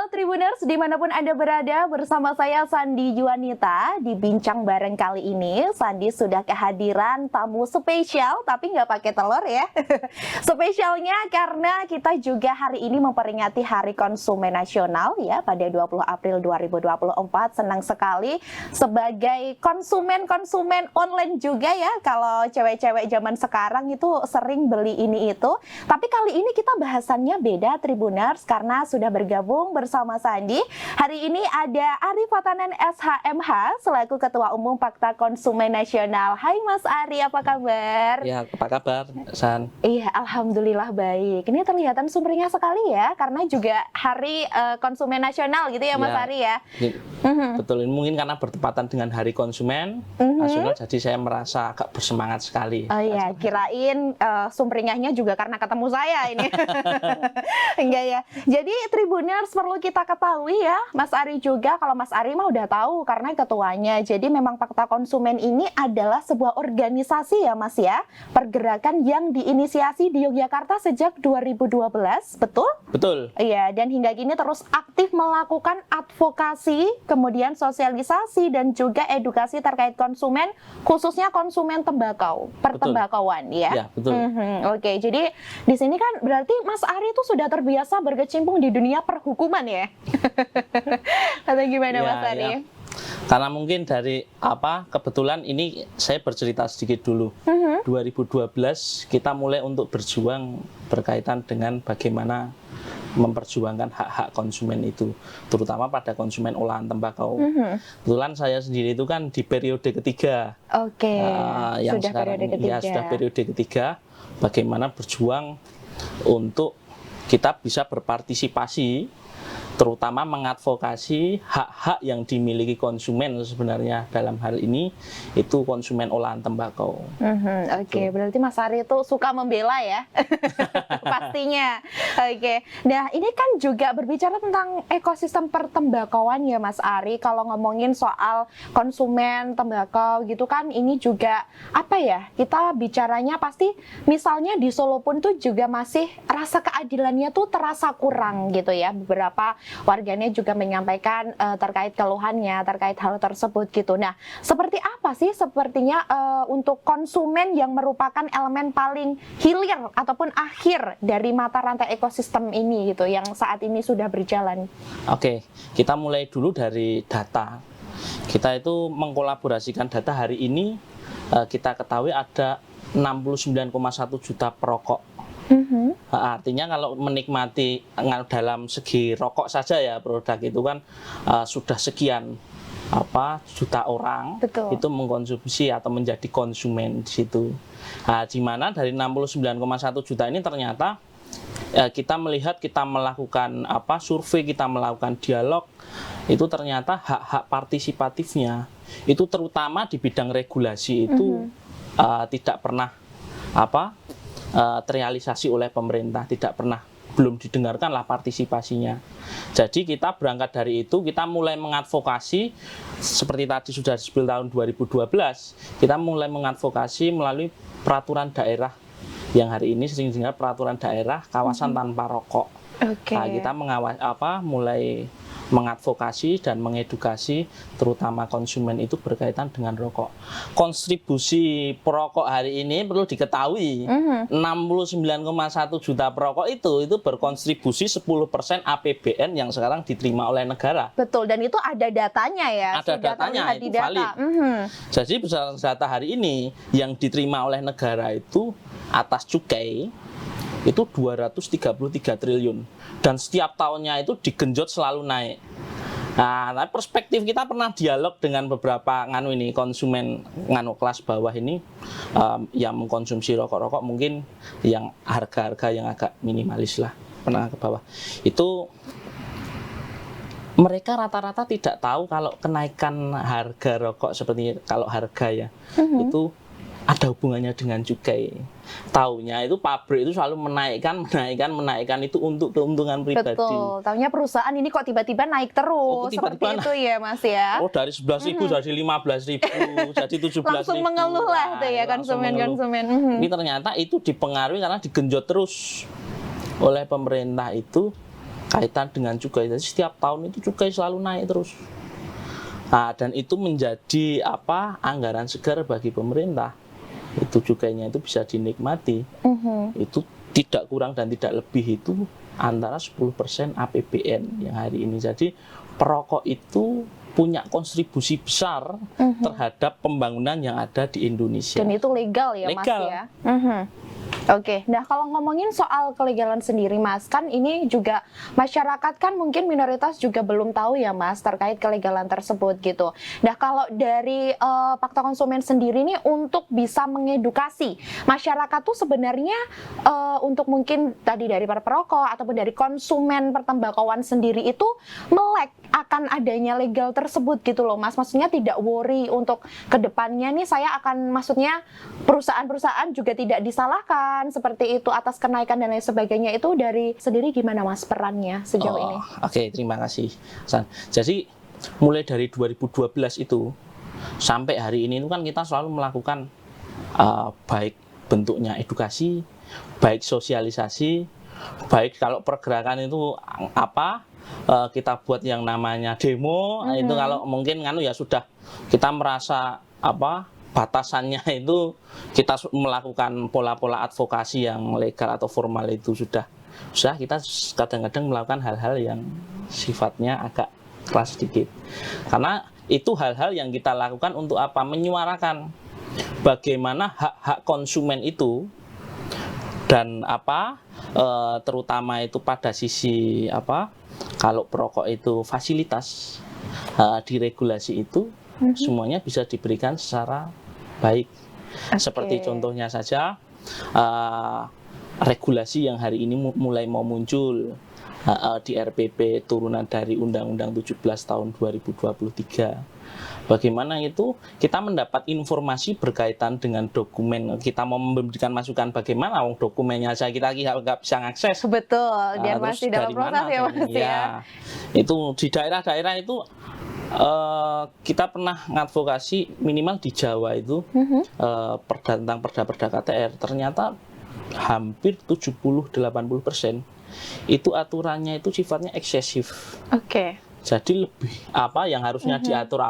Halo Tribuners, dimanapun Anda berada, bersama saya Sandi Juanita. Di Bincang Bareng kali ini, Sandi sudah kehadiran tamu spesial, tapi nggak pakai telur ya. Spesialnya karena kita juga hari ini memperingati Hari Konsumen Nasional ya, pada 20 April 2024. Senang sekali sebagai konsumen online juga ya, kalau cewek-cewek zaman sekarang itu sering beli ini itu. Tapi kali ini kita bahasannya beda Tribuners, karena sudah bergabung bersama Sandi. Hari ini ada Ari Fatanan SHMH selaku Ketua Umum Pakta Konsumen Nasional. Hai Mas Ari, apa kabar? Ya, apa kabar, San? Iya, alhamdulillah baik. Ini terlihatan sumringah sekali ya, karena juga Hari Konsumen Nasional gitu ya Mas Ari ya. Betul, ini mungkin karena bertepatan dengan Hari Konsumen Nasional, jadi saya merasa agak bersemangat sekali. Oh iya, kirain sumringahnya juga karena ketemu saya ini. Enggak ya. Jadi Tribuners perlu kita ketahui ya, Mas Ari juga, kalau Mas Ari mah udah tahu karena ketuanya. Jadi memang Pakta Konsumen ini adalah sebuah organisasi ya Mas ya, pergerakan yang diinisiasi di Yogyakarta sejak 2012, betul? Betul. Iya, dan hingga kini terus aktif melakukan advokasi, kemudian sosialisasi dan juga edukasi terkait konsumen, khususnya konsumen tembakau, pertembakauan ya. Ya, betul. Oke, jadi di sini kan berarti Mas Ari itu sudah terbiasa berkecimpung di dunia perhukuman ya? Atau gimana Mas Ari? Ya. Karena mungkin dari kebetulan ini saya bercerita sedikit dulu. 2012 kita mulai untuk berjuang berkaitan dengan bagaimana memperjuangkan hak-hak konsumen itu, terutama pada konsumen olahan tembakau. Kebetulan saya sendiri itu kan di periode ketiga. Oke, yang sudah sekarang periode ketiga. Ya, sudah periode ketiga. Bagaimana berjuang untuk kita bisa berpartisipasi, terutama mengadvokasi hak-hak yang dimiliki konsumen sebenarnya dalam hal ini itu konsumen olahan tembakau. Oke, berarti Mas Ari itu suka membela ya, pastinya. Oke, nah ini kan juga berbicara tentang ekosistem pertembakauan ya Mas Ari. Kalau ngomongin soal konsumen tembakau gitu kan, ini juga apa ya? Kita bicaranya pasti, misalnya di Solo pun tuh juga masih rasa keadilannya tuh terasa kurang gitu ya. Beberapa warganet juga menyampaikan terkait keluhannya terkait hal tersebut gitu. Nah, seperti apa sih sepertinya untuk konsumen yang merupakan elemen paling hilir ataupun akhir dari mata rantai ekosistem ini gitu yang saat ini sudah berjalan? Oke, kita mulai dulu dari data. Kita itu mengkolaborasikan data hari ini, kita ketahui ada 69,1 juta perokok. Artinya kalau menikmati dalam segi rokok saja ya, produk itu kan sudah sekian juta orang. Betul. Itu mengkonsumsi atau menjadi konsumen di situ. Di mana dari 69,1 juta ini ternyata kita melihat, kita melakukan survei, kita melakukan dialog, itu ternyata hak-hak partisipatifnya itu terutama di bidang regulasi itu tidak pernah terrealisasi oleh pemerintah, belum didengarkanlah partisipasinya. Jadi kita berangkat dari itu, kita mulai mengadvokasi seperti tadi sudah disebut tahun 2012, kita mulai mengadvokasi melalui peraturan daerah yang hari ini sering dengar peraturan daerah kawasan tanpa rokok. Nah, kita mulai mengadvokasi dan mengedukasi terutama konsumen itu berkaitan dengan rokok. Kontribusi perokok hari ini perlu diketahui, 69,1 juta perokok itu berkontribusi 10% APBN yang sekarang diterima oleh negara. Betul, dan itu ada datanya ya. Ada datanya, itu valid. Jadi berdasarkan data hari ini yang diterima oleh negara itu atas cukai itu 233 triliun dan setiap tahunnya itu digenjot selalu naik. Nah, tapi perspektif kita pernah dialog dengan beberapa konsumen kelas bawah ini yang mengkonsumsi rokok-rokok mungkin yang harga-harga yang agak minimalis lah, pernah ke bawah. Itu mereka rata-rata tidak tahu kalau kenaikan harga rokok seperti kalau harga ya itu ada hubungannya dengan cukai. Taunya itu pabrik itu selalu menaikkan itu untuk keuntungan pribadi. Betul. Taunya perusahaan ini kok tiba-tiba naik terus, seperti itu ya Mas ya. Oh, dari 11.000 jadi 15.000, jadi 17.000. Langsung mengeluh lah tuh ya konsumen-konsumen. Ini ternyata itu dipengaruhi karena digenjot terus oleh pemerintah itu kaitan dengan cukai. Jadi setiap tahun itu cukai selalu naik terus. Nah, dan itu menjadi anggaran segar bagi pemerintah. Itu cukainya itu bisa dinikmati. Itu tidak kurang dan tidak lebih itu antara 10% APBN yang hari ini. Jadi perokok itu punya kontribusi besar terhadap pembangunan yang ada di Indonesia. Dan itu legal ya, legal. Mas ya? Oke, nah kalau ngomongin soal kelegalan sendiri Mas, kan ini juga masyarakat kan mungkin minoritas juga belum tahu ya Mas terkait kelegalan tersebut gitu. Nah kalau dari Pakta Konsumen sendiri nih untuk bisa mengedukasi masyarakat tuh sebenarnya untuk mungkin tadi dari para perokok ataupun dari konsumen pertembakauan sendiri itu melek akan adanya legal tersebut gitu loh Mas. Maksudnya tidak worry untuk kedepannya nih saya akan maksudnya perusahaan-perusahaan juga tidak disalahkan seperti itu atas kenaikan dan lain sebagainya. Itu dari sendiri gimana Mas perannya sejauh ini? Oke, terima kasih San. Jadi mulai dari 2012 itu sampai hari ini itu kan kita selalu melakukan baik bentuknya edukasi, baik sosialisasi, baik kalau pergerakan itu kita buat yang namanya demo. Itu kalau mungkin ya sudah kita merasa batasannya itu kita melakukan pola-pola advokasi yang legal atau formal itu sudah kita kadang-kadang melakukan hal-hal yang sifatnya agak keras sedikit, karena itu hal-hal yang kita lakukan untuk menyuarakan bagaimana hak-hak konsumen itu dan terutama itu pada sisi kalau perokok itu fasilitas diregulasi itu semuanya bisa diberikan secara baik. Seperti contohnya saja regulasi yang hari ini mulai mau muncul di RPP turunan dari Undang-Undang 17 tahun 2023. Bagaimana itu kita mendapat informasi berkaitan dengan dokumen. Kita mau memberikan masukan bagaimana dokumennya saja kita nggak bisa ngakses. Betul, dia masih dalam proses ya Mas ya. Itu di daerah-daerah itu kita pernah ngadvokasi minimal di Jawa itu tentang perda KTR, ternyata hampir 70-80% itu aturannya itu sifatnya eksesif. Jadi lebih yang harusnya diatur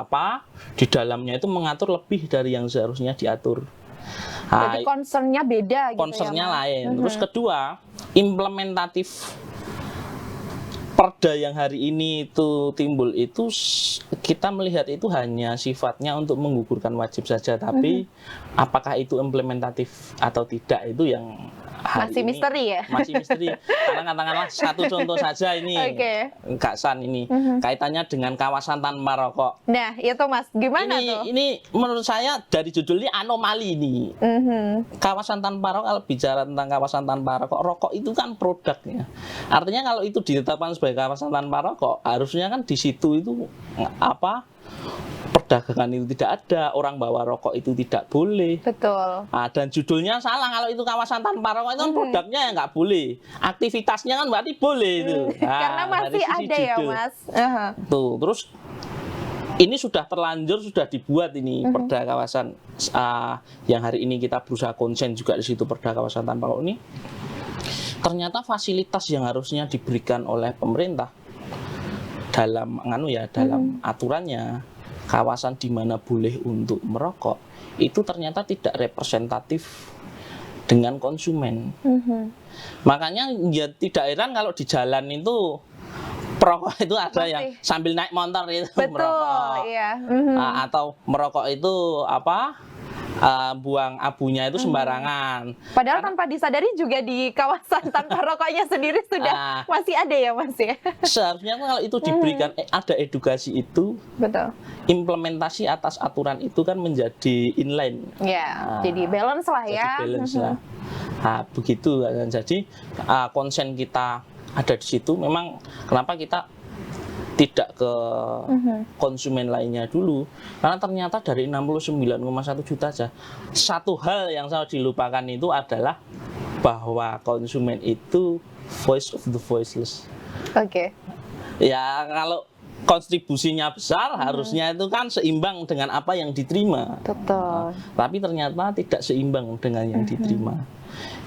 di dalamnya itu mengatur lebih dari yang seharusnya diatur. Jadi concernnya beda gitu. Concernnya lain. Terus kedua, implementatif perda yang hari ini itu timbul itu kita melihat itu hanya sifatnya untuk menggugurkan wajib saja, tapi apakah itu implementatif atau tidak itu yang masih misteri ya? Masih misteri. Karena katakanlah satu contoh saja ini, Kak San ini kaitannya dengan kawasan tanpa rokok. Nah itu Mas, gimana tuh? Ini menurut saya dari judul ini anomali ini. Kawasan tanpa rokok, kalau bicara tentang kawasan tanpa rokok, rokok itu kan produknya. Artinya kalau itu ditetapkan sebagai kawasan tanpa rokok, harusnya kan di situ itu perdagangan itu tidak ada, orang bawa rokok itu tidak boleh. Betul. Dan judulnya salah, kalau itu kawasan tanpa rokok itu kan produknya yang nggak boleh, aktivitasnya kan berarti boleh itu. Karena masih ada judul. Ya Mas. Tuh, terus ini sudah terlanjur, sudah dibuat ini perda kawasan yang hari ini kita berusaha konsen juga di situ, perda kawasan tanpa rokok ini. Ternyata fasilitas yang harusnya diberikan oleh pemerintah dalam dalam aturannya, kawasan di mana boleh untuk merokok itu ternyata tidak representatif dengan konsumen. Makanya ya tidak heran kalau di jalan itu perokok itu ada yang sambil naik motor itu merokok. Iya. Atau merokok itu buang abunya itu sembarangan. Padahal tanpa disadari juga di kawasan tanpa rokoknya sendiri sudah masih ada ya Mas ya. Seharusnya kalau itu diberikan ada edukasi itu. Betul. Implementasi atas aturan itu kan menjadi inline. Ya, jadi balance lah ya. Jadi balance lah. Begitu. Jadi konsen kita ada di situ. Memang kenapa kita tidak ke konsumen lainnya dulu, karena ternyata dari 69,1 juta saja, satu hal yang selalu dilupakan itu adalah bahwa konsumen itu voice of the voiceless. Ya kalau kontribusinya besar harusnya itu kan seimbang dengan apa yang diterima. Betul. Tapi ternyata tidak seimbang dengan yang diterima.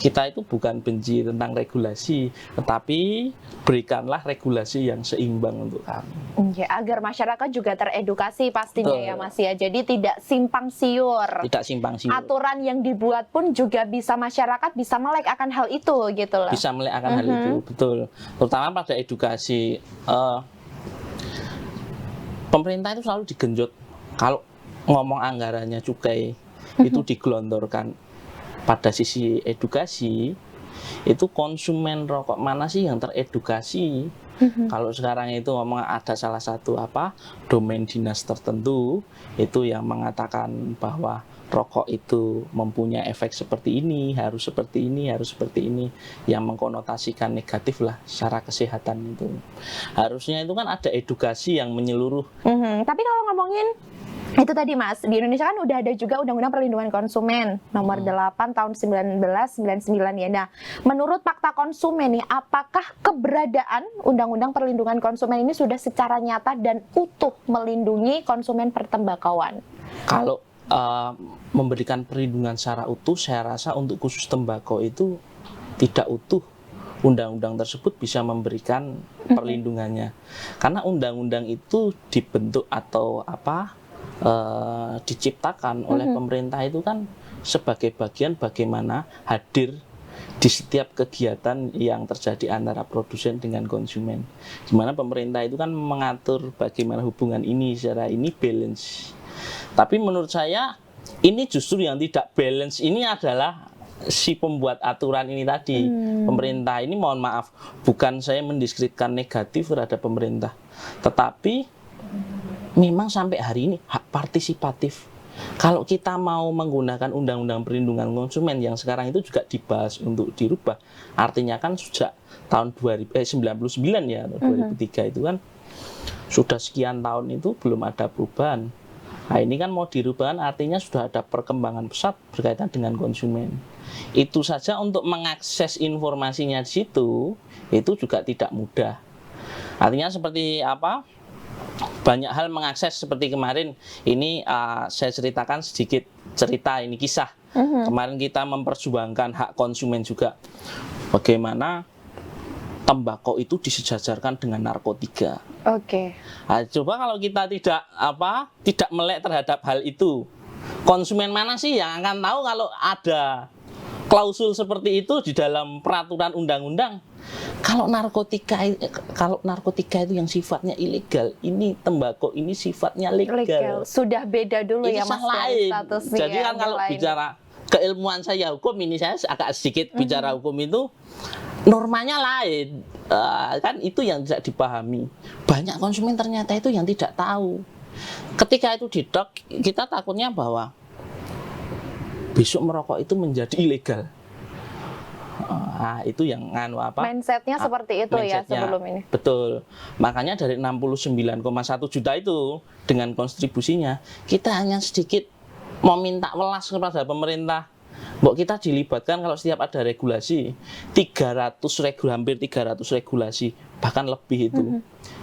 Kita itu bukan benci tentang regulasi, tetapi berikanlah regulasi yang seimbang untuk kami. Ya, agar masyarakat juga teredukasi pastinya Betul. ya Mas ya. Jadi tidak simpang siur. Tidak simpang siur. Aturan yang dibuat pun juga bisa masyarakat bisa melek akan hal itu gitu loh. Bisa melek akan hal itu, betul. Terutama pada edukasi. Pemerintah itu selalu digenjot kalau ngomong anggarannya cukai itu digelontorkan pada sisi edukasi, itu konsumen rokok mana sih yang teredukasi? Kalau sekarang itu ngomong ada salah satu domain dinas tertentu itu yang mengatakan bahwa rokok itu mempunyai efek seperti ini, harus seperti ini, harus seperti ini, yang mengkonotasikan negatif lah secara kesehatan itu. Harusnya itu kan ada edukasi yang menyeluruh. Tapi kalau ngomongin itu tadi Mas, di Indonesia kan udah ada juga Undang-Undang Perlindungan Konsumen nomor 8 tahun 1999 ya. Nah, menurut Fakta Konsumen nih, apakah keberadaan Undang-Undang Perlindungan Konsumen ini sudah secara nyata dan utuh melindungi konsumen pertembakauan? Kalau memberikan perlindungan secara utuh, saya rasa untuk khusus tembakau itu tidak utuh. Undang-undang tersebut bisa memberikan perlindungannya, karena undang-undang itu dibentuk atau diciptakan oleh pemerintah itu kan sebagai bagian bagaimana hadir di setiap kegiatan yang terjadi antara produsen dengan konsumen. Gimana pemerintah itu kan mengatur bagaimana hubungan ini secara ini balance. Tapi menurut saya ini justru yang tidak balance ini adalah si pembuat aturan ini tadi. Pemerintah ini, mohon maaf, bukan saya mendiskreditkan negatif terhadap pemerintah, tetapi memang sampai hari ini hak partisipatif. Kalau kita mau menggunakan Undang-Undang Perlindungan Konsumen yang sekarang itu juga dibahas untuk dirubah, artinya kan sejak tahun 99 ya, 2003 itu kan sudah sekian tahun itu belum ada perubahan. Nah ini kan mau dirubah, artinya sudah ada perkembangan pesat berkaitan dengan konsumen. Itu saja untuk mengakses informasinya di situ, itu juga tidak mudah. Artinya seperti banyak hal mengakses seperti kemarin ini saya ceritakan sedikit cerita ini kisah. Kemarin kita memperjuangkan hak konsumen juga. Bagaimana tembakau itu disejajarkan dengan narkotika. Oke. Nah, coba kalau kita tidak melek terhadap hal itu, konsumen mana sih yang akan tahu kalau ada klausul seperti itu di dalam peraturan undang-undang? Kalau narkotika itu yang sifatnya ilegal, ini tembakau ini sifatnya legal. Sudah beda dulu ini ya Mas lain. statusnya. Jadi kan kalau bicara keilmuan saya hukum ini, saya agak sedikit bicara hukum itu normanya lain. Kan itu yang tidak dipahami. Banyak konsumen ternyata itu yang tidak tahu. Ketika itu didok, kita takutnya bahwa besok merokok itu menjadi ilegal. Itu yang mindsetnya seperti itu ya sebelum ini. Betul. Makanya dari 69,1 juta itu dengan kontribusinya, kita hanya sedikit mau minta welas kepada pemerintah. Mbok kita dilibatkan kalau setiap ada regulasi, hampir 300 regulasi, bahkan lebih itu,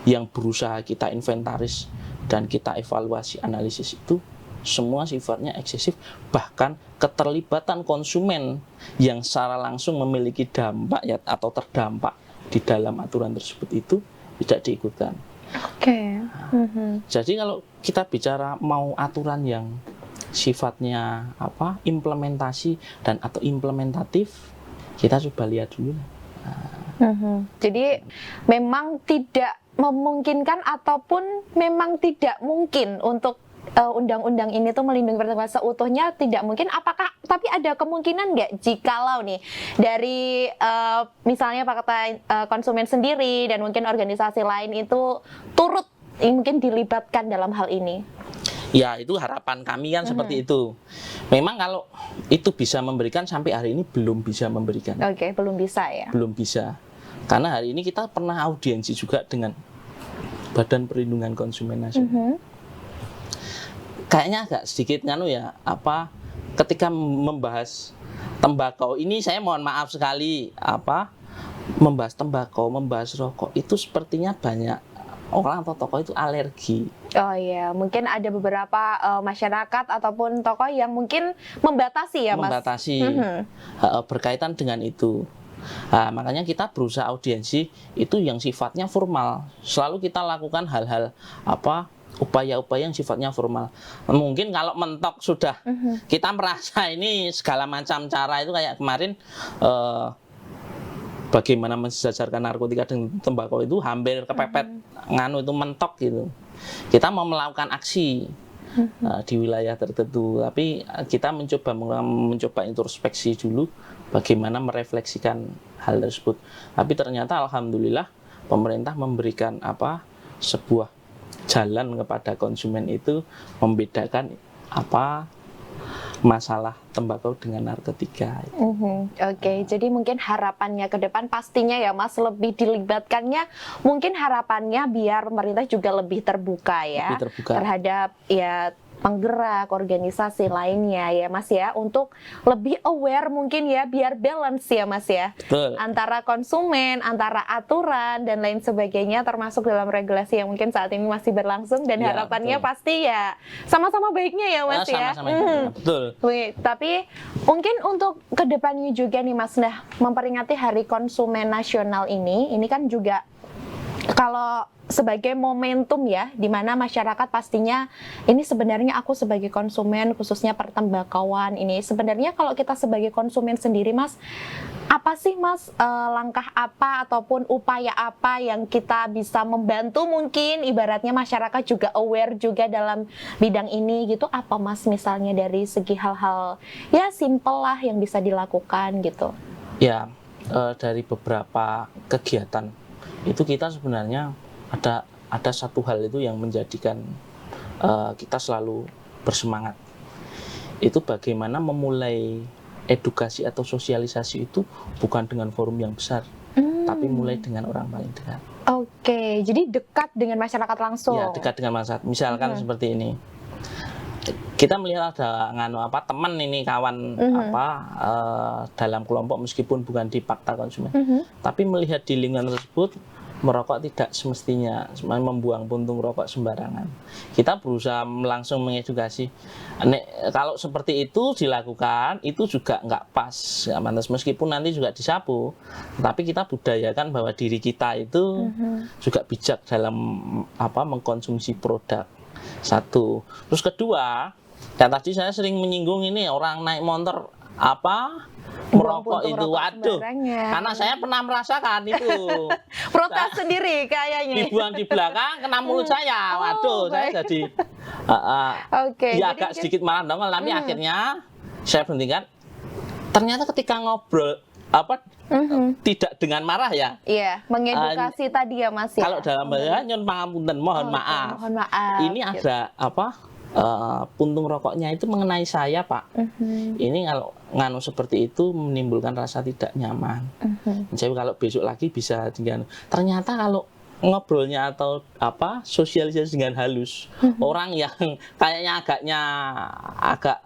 yang berusaha kita inventaris dan kita evaluasi analisis itu, semua sifatnya eksesif, bahkan keterlibatan konsumen yang secara langsung memiliki dampak atau terdampak di dalam aturan tersebut itu tidak diikutkan. Oke. Jadi kalau kita bicara mau aturan yang sifatnya implementasi dan atau implementatif, kita coba lihat dulu. Jadi memang tidak memungkinkan ataupun memang tidak mungkin untuk undang-undang ini tuh melindungi pertembakauan seutuhnya, tidak mungkin. Apakah tapi ada kemungkinan nggak jikalau nih dari misalnya Fakta Konsumen sendiri dan mungkin organisasi lain itu turut mungkin dilibatkan dalam hal ini? Ya, itu harapan kami kan seperti itu. Memang kalau itu bisa memberikan, sampai hari ini belum bisa memberikan. Oke, belum bisa ya? Belum bisa. Karena hari ini kita pernah audiensi juga dengan Badan Perlindungan Konsumen Nasional. Kayaknya agak sedikit ketika membahas tembakau ini, saya mohon maaf sekali membahas tembakau, membahas rokok itu sepertinya banyak orang atau tokoh itu alergi. Oh iya, mungkin ada beberapa masyarakat ataupun tokoh yang mungkin membatasi ya Mas? Membatasi berkaitan dengan itu. Nah, makanya kita berusaha audiensi itu yang sifatnya formal. Selalu kita lakukan hal-hal upaya-upaya yang sifatnya formal. Mungkin kalau mentok sudah kita merasa ini segala macam cara itu kayak kemarin bagaimana mensejajarkan narkotika dan tembakau itu hampir kepepet nganu itu mentok gitu. Kita mau melakukan aksi di wilayah tertentu, tapi kita mencoba introspeksi dulu bagaimana merefleksikan hal tersebut. Tapi ternyata alhamdulillah pemerintah memberikan sebuah jalan kepada konsumen itu membedakan masalah tembakau dengan narkotika. Oke, jadi mungkin harapannya ke depan pastinya ya Mas lebih dilibatkannya, mungkin harapannya biar pemerintah juga lebih terbuka ya, lebih terbuka terhadap ya penggerak organisasi lainnya ya Mas ya, untuk lebih aware mungkin ya, biar balance ya Mas ya. Betul. Antara konsumen, antara aturan dan lain sebagainya, termasuk dalam regulasi yang mungkin saat ini masih berlangsung, dan Ya, harapannya betul. pasti ya sama-sama baiknya ya Mas ya. Sama-sama baiknya, betul. Wih, tapi mungkin untuk kedepannya juga nih Mas, nah memperingati Hari Konsumen Nasional ini kan juga kalau sebagai momentum ya, di mana masyarakat pastinya ini sebenarnya aku sebagai konsumen khususnya pertembakauan ini, sebenarnya kalau kita sebagai konsumen sendiri Mas, apa sih Mas langkah apa ataupun upaya apa yang kita bisa membantu, mungkin ibaratnya masyarakat juga aware juga dalam bidang ini gitu, apa Mas misalnya dari segi hal-hal ya simple lah yang bisa dilakukan gitu? Ya, dari beberapa kegiatan itu kita sebenarnya ada satu hal itu yang menjadikan kita selalu bersemangat. Itu bagaimana memulai edukasi atau sosialisasi itu bukan dengan forum yang besar, tapi mulai dengan orang paling dekat. Oke, jadi dekat dengan masyarakat langsung. Ya, dekat dengan masyarakat. Misalkan seperti ini. Kita melihat ada teman ini, kawan dalam kelompok meskipun bukan di Pakta Konsumen, tapi melihat di lingkungan tersebut merokok tidak semestinya, membuang puntung rokok sembarangan. Kita berusaha langsung mengedukasi. Kalau seperti itu dilakukan, itu juga nggak pas, nggak pantas. Meskipun nanti juga disapu, tapi kita budayakan bahwa diri kita itu juga bijak dalam mengkonsumsi produk. Satu. Terus kedua, dan tadi saya sering menyinggung ini orang naik motor merokok itu, waduh, karena saya pernah merasakan itu. Protes sendiri kayaknya. Dibuang di belakang, kena mulut saya, waduh, saya jadi agak sedikit marah dong, tapi akhirnya saya berhentikan. Ternyata ketika ngobrol tidak dengan marah ya. Iya, mengedukasi tadi ya Mas ya. Kalau dalam bahasa nyun pangapunten, mohon maaf. Mohon maaf. Ini gitu. ada puntung rokoknya itu mengenai saya, Pak. Ini kalau nganu seperti itu menimbulkan rasa tidak nyaman. Jadi kalau besok lagi bisa dengan ternyata kalau ngobrolnya atau sosialisasi dengan halus, orang yang kayaknya agak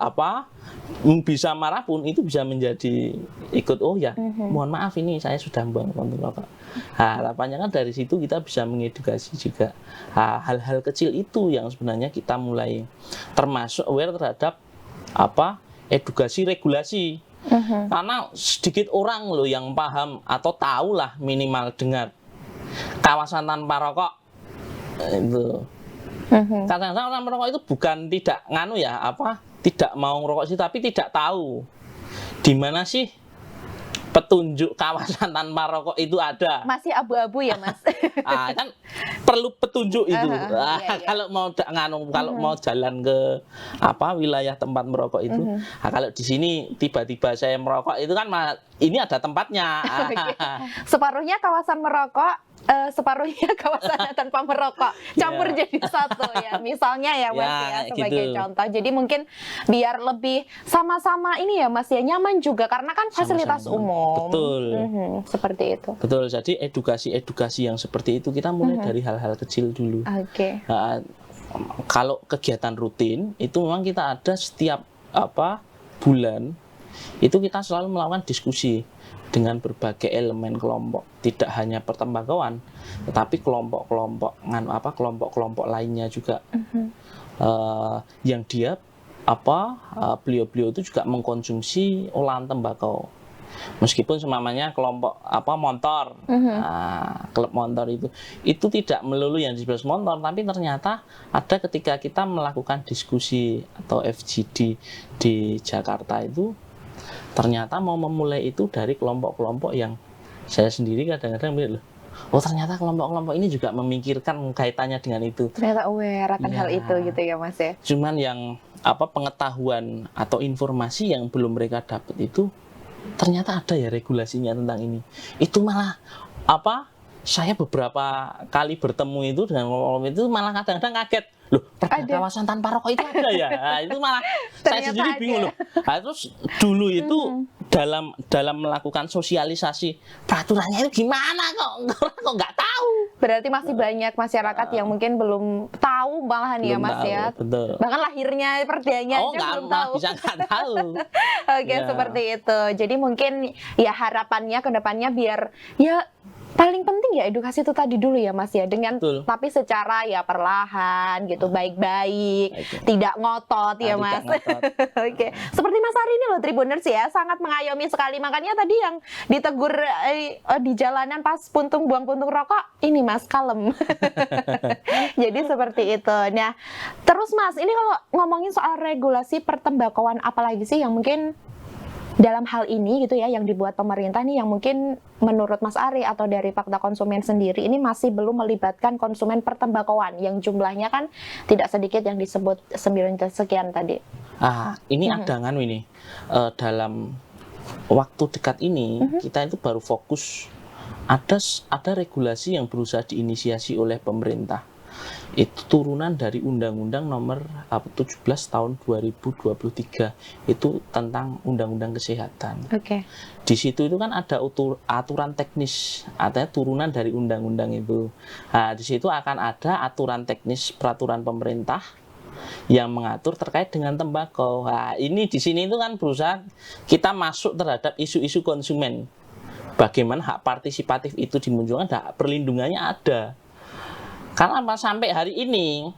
bisa marah pun itu bisa menjadi ikut, oh ya, mohon maaf ini saya sudah membuang puntung rokok. Harapannya kan dari situ kita bisa mengedukasi juga. Hal-hal kecil itu yang sebenarnya kita mulai termasuk aware terhadap edukasi regulasi. Karena sedikit orang loh yang paham atau tahu lah, minimal dengar kawasan tanpa rokok itu. Kadang-kadang orang merokok itu bukan tidak tidak mau ngerokok sih, tapi tidak tahu di mana sih petunjuk kawasan tanpa rokok itu ada. Masih abu-abu ya Mas. Kan perlu petunjuk itu. Iya. Kalau mau kalau mau jalan ke wilayah tempat merokok itu, kalau di sini tiba-tiba saya merokok itu kan ini ada tempatnya. Separuhnya kawasan merokok, separuhnya kawasan tanpa merokok, campur jadi satu ya, misalnya ya Mas ya, sebagai gitu. contoh. Jadi mungkin biar lebih sama-sama ini ya Mas ya, nyaman juga karena kan fasilitas umum. Betul. Seperti itu. Betul. Jadi edukasi yang seperti itu kita mulai dari hal-hal kecil dulu. Oke. Kalau kegiatan rutin itu memang kita ada setiap bulan itu kita selalu melakukan diskusi dengan berbagai elemen kelompok, tidak hanya pertembakauan, tetapi kelompok-kelompok lainnya juga yang dia beliau-beliau itu juga mengkonsumsi olahan tembakau. Meskipun semamanya kelompok motor, klub motor itu tidak melulu yang disebut motor, tapi ternyata ada ketika kita melakukan diskusi atau FGD di Jakarta itu, ternyata mau memulai itu dari kelompok-kelompok yang saya sendiri kadang-kadang bilang, oh ternyata kelompok-kelompok ini juga memikirkan kaitannya dengan itu. Ternyata aware akan hal itu gitu ya Mas ya. Cuman yang pengetahuan atau informasi yang belum mereka dapat itu, ternyata ada ya regulasinya tentang ini. Itu malah saya beberapa kali bertemu itu dengan kelompok itu malah kadang-kadang kaget. Loh, kawasan tanpa rokok itu ada ya? Nah, itu malah saya sendiri bingung loh. Nah, terus dulu itu dalam melakukan sosialisasi peraturannya itu gimana kok nggak tahu. Berarti masih banyak masyarakat yang mungkin belum tahu malahan ya Mas tahu, ya. Betul. Bahkan lahirnya perdanya aja belum tahu. Bisa nggak tahu. Oke, seperti itu. Jadi mungkin ya harapannya ke depannya biar ya paling penting ya edukasi itu tadi dulu ya Mas ya, dengan Betul. tapi secara ya perlahan gitu, baik-baik, tidak ngotot ya Mas. Oke, seperti Mas Ari ini loh Tribuners ya, sangat mengayomi sekali, makanya tadi yang ditegur di jalanan pas buang puntung rokok, ini Mas kalem. Jadi seperti itu. Nah, terus Mas, ini kalau ngomongin soal regulasi pertembakauan apalagi sih yang mungkin dalam hal ini gitu ya yang dibuat pemerintah nih yang mungkin menurut Mas Ari atau dari Fakta Konsumen sendiri ini masih belum melibatkan konsumen pertembakauan yang jumlahnya kan tidak sedikit yang disebut 9 sekian tadi. Ini ada ini dalam waktu dekat ini kita itu baru fokus ada regulasi yang berusaha diinisiasi oleh pemerintah. Itu turunan dari Undang-Undang Nomor 17 Tahun 2023 itu tentang Undang-Undang Kesehatan. Oke. Di situ itu kan ada aturan teknis, artinya turunan dari undang-undang itu. Nah, di situ akan ada aturan teknis peraturan pemerintah yang mengatur terkait dengan tembakau. Nah, ini di sini itu kan berusaha kita masuk terhadap isu-isu konsumen. Bagaimana hak partisipatif itu dimunculkan, hak perlindungannya ada. Karena sampai hari ini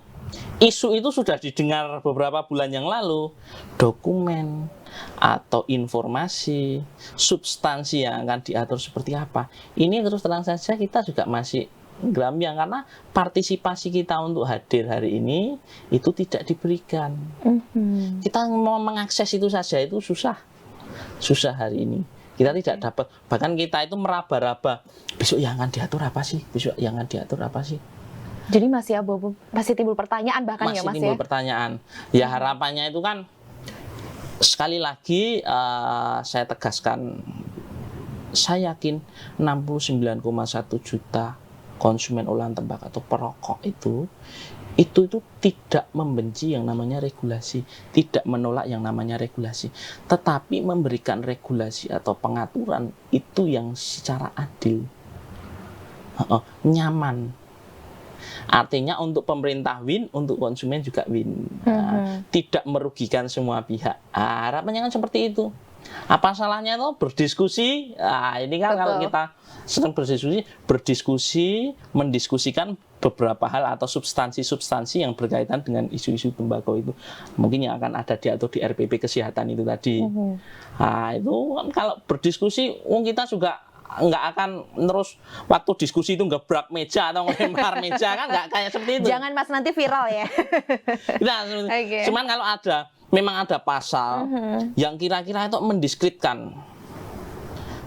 isu itu sudah didengar beberapa bulan yang lalu, dokumen atau informasi substansi yang akan diatur seperti apa. Ini terus terang saja kita juga masih gerambiang karena partisipasi kita untuk hadir hari ini itu tidak diberikan. Kita mau mengakses itu saja itu susah hari ini. Kita tidak dapat, bahkan kita itu meraba-raba besok yang akan diatur apa sih? Besok yang akan diatur apa sih? Jadi masih timbul pertanyaan bahkan ya Mas ya? Masih timbul pertanyaan. Ya harapannya itu kan sekali lagi saya tegaskan, saya yakin 69,1 juta konsumen olahan tembakau atau perokok itu tidak membenci yang namanya regulasi, tidak menolak yang namanya regulasi, tetapi memberikan regulasi atau pengaturan itu yang secara adil, nyaman. Artinya untuk pemerintah win, untuk konsumen juga win. Tidak merugikan semua pihak. Harapannya kan seperti itu. Apa salahnya itu berdiskusi? Ini kan kalau kita sedang berdiskusi, mendiskusikan beberapa hal atau substansi-substansi yang berkaitan dengan isu-isu tembakau itu. Mungkin yang akan ada diatur di RPP Kesehatan itu tadi. Itu kan kalau berdiskusi, kita juga nggak akan terus waktu diskusi itu gebrak meja atau ngelempar meja, kan nggak kayak seperti itu. Jangan Mas nanti viral ya. Cuman kalau memang ada pasal yang kira-kira itu mendiskreditkan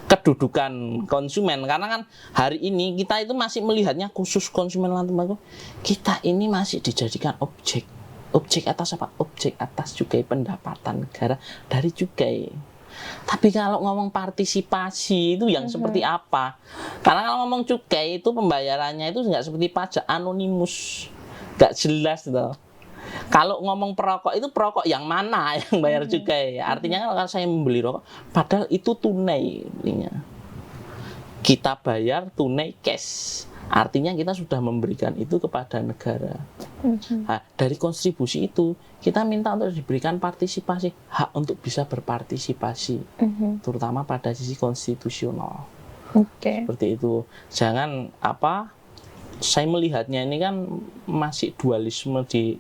kedudukan konsumen, karena kan hari ini kita itu masih melihatnya khusus konsumen olahan tembakau, kita ini masih dijadikan objek atas apa? Objek atas cukai pendapatan negara dari cukai. Tapi kalau ngomong partisipasi itu yang seperti apa? Karena kalau ngomong cukai itu pembayarannya itu nggak seperti pajak anonimus, nggak jelas gitu. Kalau ngomong perokok itu perokok yang mana yang bayar cukai? Artinya kalau saya membeli rokok, padahal itu tunai, kita bayar tunai cash. Artinya kita sudah memberikan itu kepada negara. Nah, dari kontribusi itu kita minta untuk diberikan partisipasi, hak untuk bisa berpartisipasi, terutama pada sisi konstitusional. Seperti itu. Jangan saya melihatnya ini kan masih dualisme di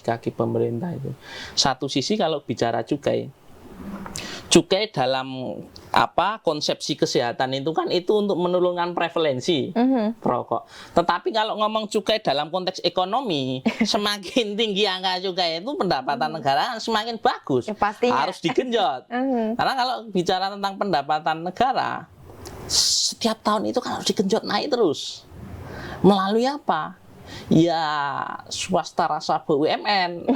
kaki pemerintah itu. Satu sisi kalau bicara cukai dalam konsepsi kesehatan itu kan itu untuk menurunkan prevalensi perokok. Tetapi kalau ngomong cukai dalam konteks ekonomi, semakin tinggi angka cukai itu pendapatan negara semakin bagus. Ya, pastinya. Harus digenjot. Karena kalau bicara tentang pendapatan negara, setiap tahun itu kan harus digenjot naik terus. Melalui apa? Ya swasta rasa BUMN.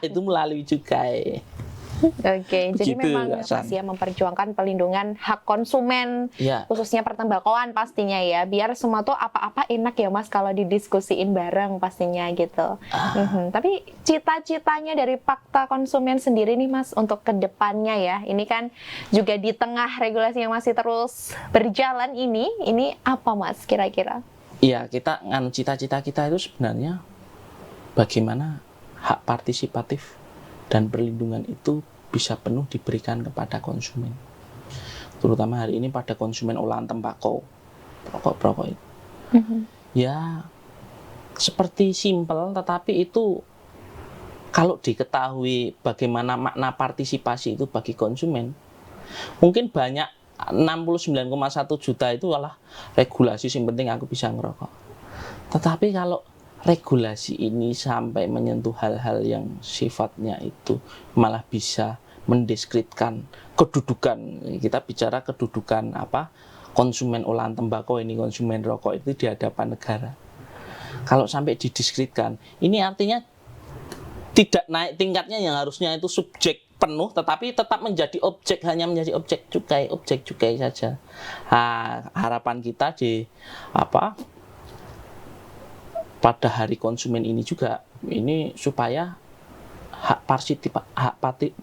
Itu melalui cukai. Jadi memang Mas ya memperjuangkan pelindungan hak konsumen, khususnya pertembakauan pastinya ya, biar semua tuh apa-apa enak ya Mas kalau didiskusiin bareng pastinya gitu. Tapi cita-citanya dari Pakta Konsumen sendiri nih Mas untuk kedepannya ya, ini kan juga di tengah regulasi yang masih terus berjalan ini apa Mas kira-kira? Iya, cita-cita kita itu sebenarnya bagaimana hak partisipatif dan perlindungan itu bisa penuh diberikan kepada konsumen. Terutama hari ini pada konsumen olahan tembakau, rokok itu. Ya, seperti simpel, tetapi itu kalau diketahui bagaimana makna partisipasi itu bagi konsumen, mungkin banyak 69,1 juta itu adalah regulasi, yang penting aku bisa ngerokok. Tetapi kalau regulasi ini sampai menyentuh hal-hal yang sifatnya itu malah bisa mendeskripsikan kedudukan, kita bicara kedudukan konsumen olahan tembakau ini, konsumen rokok itu di hadapan negara. Kalau sampai dideskripsikan, ini artinya tidak naik tingkatnya yang harusnya itu subjek penuh, tetapi tetap menjadi objek, hanya menjadi objek cukai saja. Harapan kita di pada hari konsumen ini juga, ini supaya hak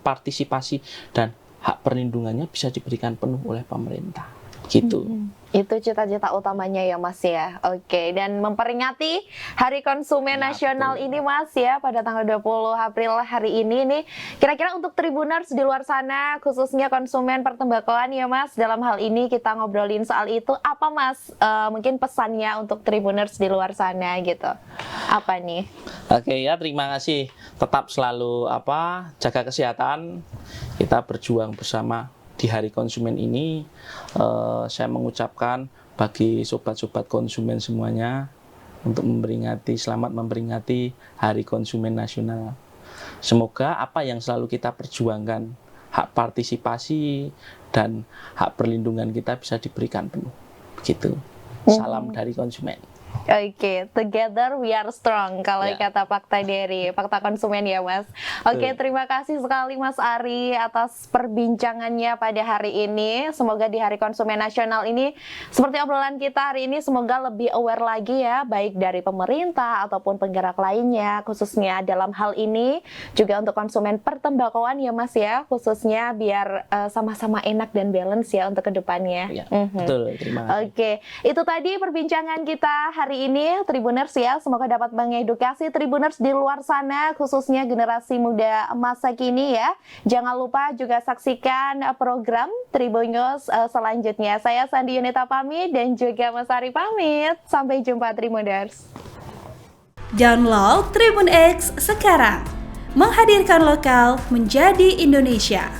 partisipasi dan hak perlindungannya bisa diberikan penuh oleh pemerintah. Gitu. Itu cita-cita utamanya ya Mas ya. Dan memperingati Hari Konsumen Nasional ini Mas ya pada tanggal 20 April hari ini nih. Kira-kira untuk Tribuners di luar sana, khususnya konsumen pertembakauan ya Mas, dalam hal ini kita ngobrolin soal itu, apa Mas mungkin pesannya untuk Tribuners di luar sana gitu? Apa nih? Terima kasih. Tetap selalu jaga kesehatan. Kita berjuang bersama. Di Hari Konsumen ini, saya mengucapkan bagi sobat-sobat konsumen semuanya untuk selamat memperingati Hari Konsumen Nasional. Semoga apa yang selalu kita perjuangkan, hak partisipasi dan hak perlindungan kita bisa diberikan penuh. Begitu. Salam dari konsumen. Together we are strong kalau kata Pakta Konsumen ya Mas. Terima kasih sekali Mas Ari atas perbincangannya pada hari ini. Semoga di Hari Konsumen Nasional ini, seperti obrolan kita hari ini, semoga lebih aware lagi ya, baik dari pemerintah ataupun penggerak lainnya, khususnya dalam hal ini juga untuk konsumen pertembakauan ya Mas ya, khususnya biar sama-sama enak dan balance ya untuk kedepannya. Betul, terima kasih. Itu tadi perbincangan kita hari ini Tribuners ya, semoga dapat mengedukasi Tribuners di luar sana, khususnya generasi muda masa kini ya. Jangan lupa juga saksikan program Tribun News selanjutnya. Saya Sandi Yunita pamit dan juga Mas Ari pamit. Sampai jumpa Tribuners. Download Tribun X sekarang, menghadirkan lokal menjadi Indonesia.